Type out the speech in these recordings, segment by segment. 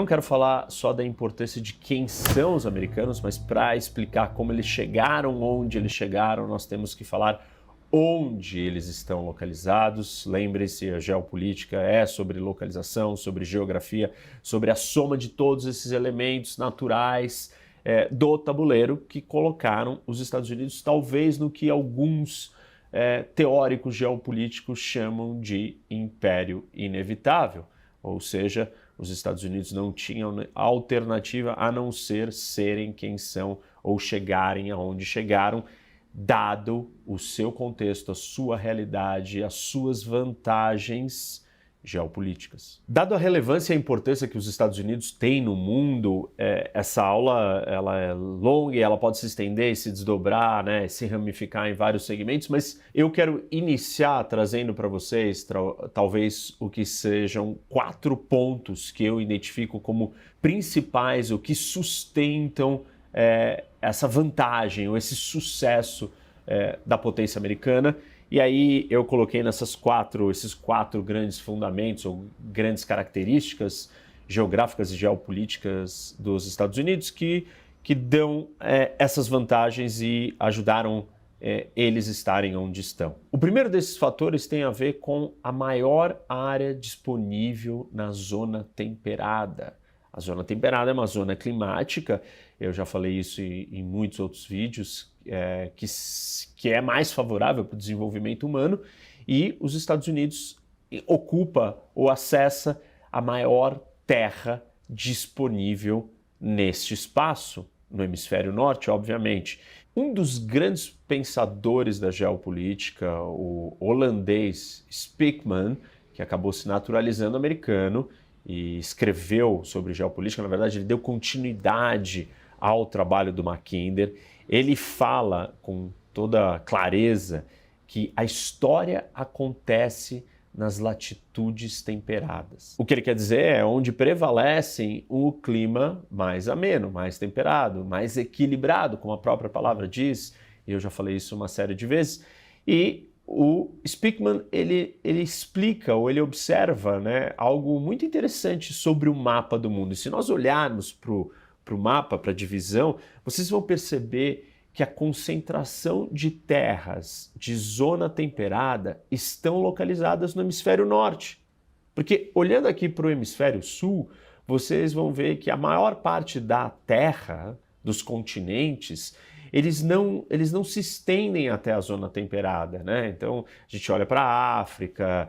não quero falar só da importância de quem são os americanos, mas para explicar como eles chegaram onde eles chegaram, nós temos que falar onde eles estão localizados. Lembre-se, a geopolítica é sobre localização, sobre geografia, sobre a soma de todos esses elementos naturais do tabuleiro que colocaram os Estados Unidos talvez no que alguns teóricos geopolíticos chamam de império inevitável. Ou seja, os Estados Unidos não tinham alternativa a não ser serem quem são ou chegarem aonde chegaram, dado o seu contexto, a sua realidade, as suas vantagens geopolíticas. Dado a relevância e a importância que os Estados Unidos têm no mundo, essa aula ela é longa e ela pode se estender, se desdobrar, né, se ramificar em vários segmentos, mas eu quero iniciar trazendo para vocês talvez o que sejam 4 pontos que eu identifico como principais, o que sustentam essa vantagem ou esse sucesso da potência americana. E aí eu coloquei esses 4 grandes fundamentos ou grandes características geográficas e geopolíticas dos Estados Unidos que dão essas vantagens e ajudaram eles estarem onde estão. O primeiro desses fatores tem a ver com a maior área disponível na zona temperada. A zona temperada é uma zona climática, eu já falei isso em muitos outros vídeos, que é mais favorável para o desenvolvimento humano, e os Estados Unidos ocupa ou acessa a maior terra disponível neste espaço, no hemisfério norte, obviamente. Um dos grandes pensadores da geopolítica, o holandês Speakman, que acabou se naturalizando americano e escreveu sobre geopolítica, na verdade ele deu continuidade ao trabalho do Mackinder. Ele fala com toda clareza que a história acontece nas latitudes temperadas. O que ele quer dizer é onde prevalecem o clima mais ameno, mais temperado, mais equilibrado, como a própria palavra diz, e eu já falei isso uma série de vezes, e o Speakman ele explica ou ele observa, né, algo muito interessante sobre o mapa do mundo. E se nós olharmos para o mapa, para a divisão, vocês vão perceber que a concentração de terras de zona temperada estão localizadas no hemisfério norte. Porque olhando aqui para o hemisfério sul, vocês vão ver que a maior parte da terra, dos continentes, eles não se estendem até a zona temperada, né? Então, a gente olha para a África,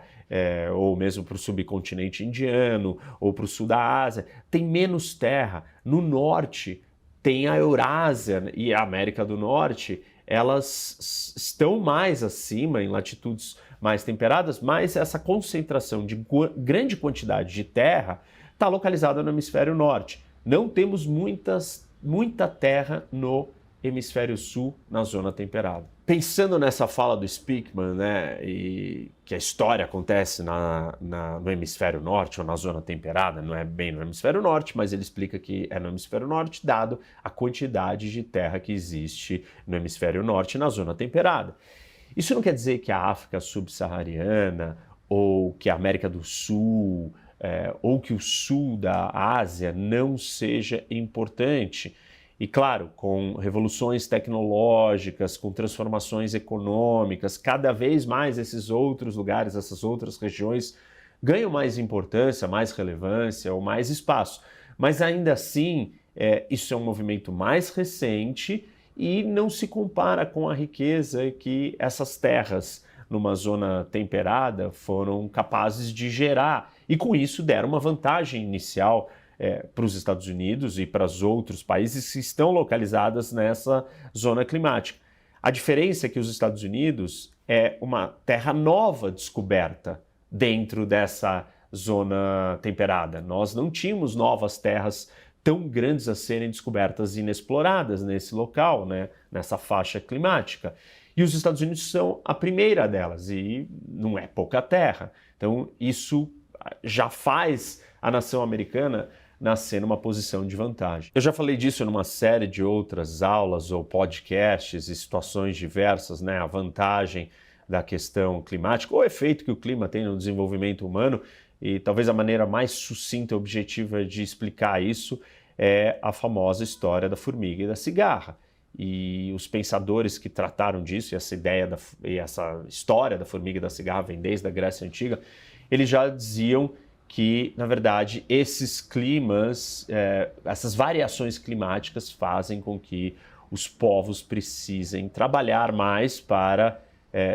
ou mesmo para o subcontinente indiano, ou para o sul da Ásia, tem menos terra. No norte, tem a Eurásia e a América do Norte, elas estão mais acima, em latitudes mais temperadas, mas essa concentração de grande quantidade de terra está localizada no hemisfério norte. Não temos muita terra no hemisfério sul, na zona temperada. Pensando nessa fala do Speakman, né, e que a história acontece no hemisfério norte ou na zona temperada, não é bem no hemisfério norte, mas ele explica que é no hemisfério norte, dado a quantidade de terra que existe no hemisfério norte na zona temperada. Isso não quer dizer que a África subsaariana ou que a América do Sul ou que o sul da Ásia não seja importante. E claro, com revoluções tecnológicas, com transformações econômicas, cada vez mais esses outros lugares, essas outras regiões ganham mais importância, mais relevância ou mais espaço. Mas ainda assim, isso é um movimento mais recente e não se compara com a riqueza que essas terras numa zona temperada foram capazes de gerar. E com isso deram uma vantagem inicial para os Estados Unidos e para os outros países que estão localizadas nessa zona climática. A diferença é que os Estados Unidos é uma terra nova descoberta dentro dessa zona temperada. Nós não tínhamos novas terras tão grandes a serem descobertas e inexploradas nesse local, né, nessa faixa climática. E os Estados Unidos são a primeira delas, e não é pouca terra. Então, isso já faz a nação americana nascer numa posição de vantagem. Eu já falei disso numa série de outras aulas ou podcasts e situações diversas, né? A vantagem da questão climática, o efeito que o clima tem no desenvolvimento humano. e talvez a maneira mais sucinta e objetiva de explicar isso é a famosa história da formiga e da cigarra. E os pensadores que trataram disso, e essa história da formiga e da cigarra vem desde a Grécia Antiga, eles já diziam que, na verdade, esses climas, essas variações climáticas fazem com que os povos precisem trabalhar mais para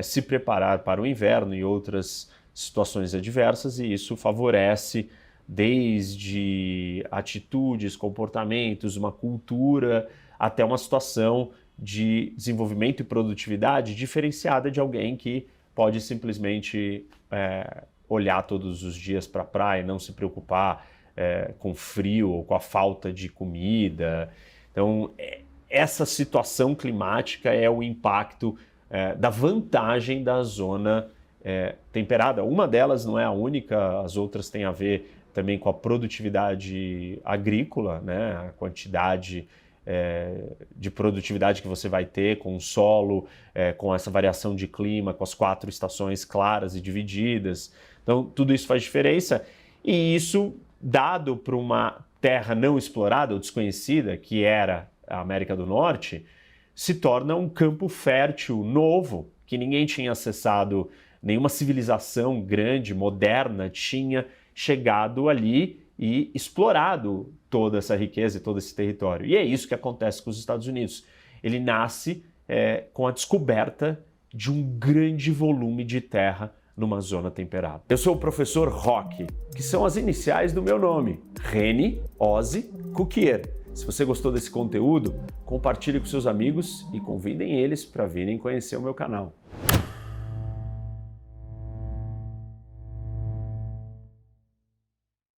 se preparar para o inverno e outras situações adversas, e isso favorece desde atitudes, comportamentos, uma cultura, até uma situação de desenvolvimento e produtividade diferenciada de alguém que pode simplesmente olhar todos os dias para a praia e não se preocupar com frio ou com a falta de comida. Então, essa situação climática é o impacto da vantagem da zona temperada. Uma delas não é a única, as outras têm a ver também com a produtividade agrícola, né? A quantidade de produtividade que você vai ter com o solo, com essa variação de clima, com as 4 estações claras e divididas. Então, tudo isso faz diferença, e isso, dado para uma terra não explorada ou desconhecida, que era a América do Norte, se torna um campo fértil novo, que ninguém tinha acessado, nenhuma civilização grande, moderna, tinha chegado ali e explorado toda essa riqueza e todo esse território. E é isso que acontece com os Estados Unidos. Ele nasce com a descoberta de um grande volume de terra numa zona temperada. Eu sou o professor Roque, que são as iniciais do meu nome, Reni Ozzy Cukier. Se você gostou desse conteúdo, compartilhe com seus amigos e convidem eles para virem conhecer o meu canal.